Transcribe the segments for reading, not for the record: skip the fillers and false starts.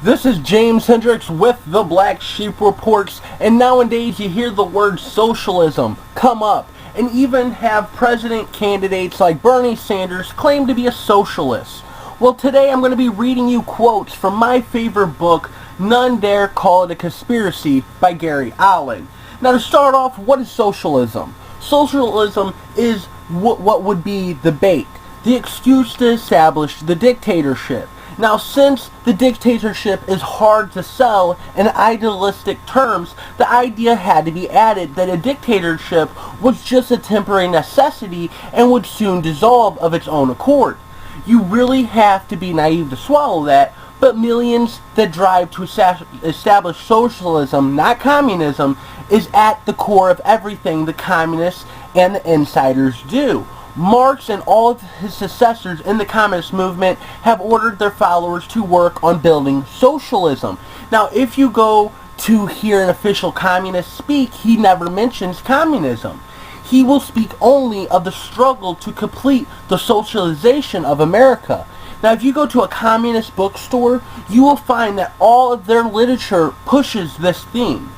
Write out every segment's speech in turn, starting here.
This is James Hendricks with the Black Sheep Reports, and nowadays you hear the word socialism come up, and even have president candidates like Bernie Sanders claim to be a socialist. Well, today I'm going to be reading you quotes from my favorite book, None Dare Call It a Conspiracy by Gary Allen. Now to start off, what is socialism? Socialism is what would be the bait, the excuse to establish the dictatorship. Now, since the dictatorship is hard to sell in idealistic terms, the idea had to be added that a dictatorship was just a temporary necessity and would soon dissolve of its own accord. You really have to be naive to swallow that, but millions that drive to establish socialism, not communism, is at the core of everything the communists and the insiders do. Marx and all of his successors in the communist movement have ordered their followers to work on building socialism. Now, if you go to hear an official communist speak, he never mentions communism. He will speak only of the struggle to complete the socialization of America. Now, if you go to a communist bookstore, you will find that all of their literature pushes this theme.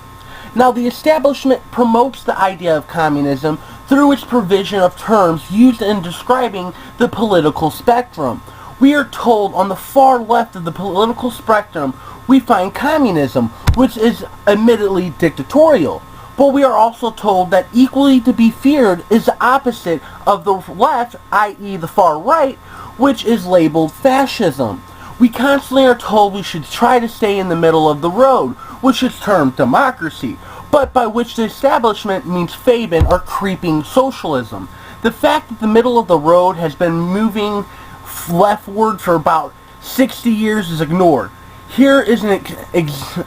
Now, the establishment promotes the idea of communism through its provision of terms used in describing the political spectrum. We are told on the far left of the political spectrum we find communism, which is admittedly dictatorial. But we are also told that equally to be feared is the opposite of the left, i.e. the far right, which is labeled fascism. We constantly are told we should try to stay in the middle of the road, which is termed democracy, but by which the establishment means Fabian or creeping socialism. The fact that the middle of the road has been moving leftward for about 60 years is ignored. Here is an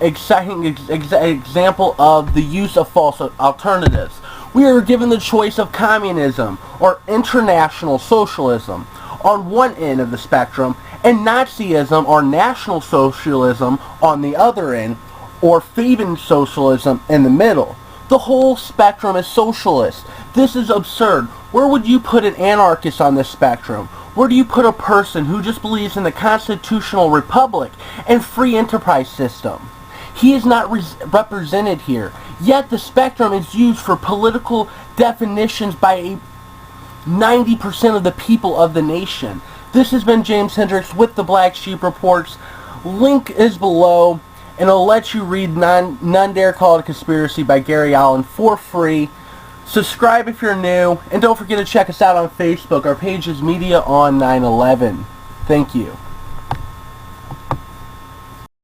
exciting example of the use of false alternatives. We are given the choice of communism or international socialism on one end of the spectrum, and Nazism or National Socialism on the other end, or Fabian socialism in the middle. The whole spectrum is socialist. This is absurd. Where would you put an anarchist on this spectrum? Where do you put a person who just believes in the constitutional republic and free enterprise system? He is not represented here. Yet the spectrum is used for political definitions by 90% of the people of the nation. This has been James Hendricks with the Black Sheep Reports. Link is below, and I'll let you read None Dare Call It a Conspiracy by Gary Allen for free. Subscribe if you're new, and don't forget to check us out on Facebook. Our page is Media on 9/11. Thank you.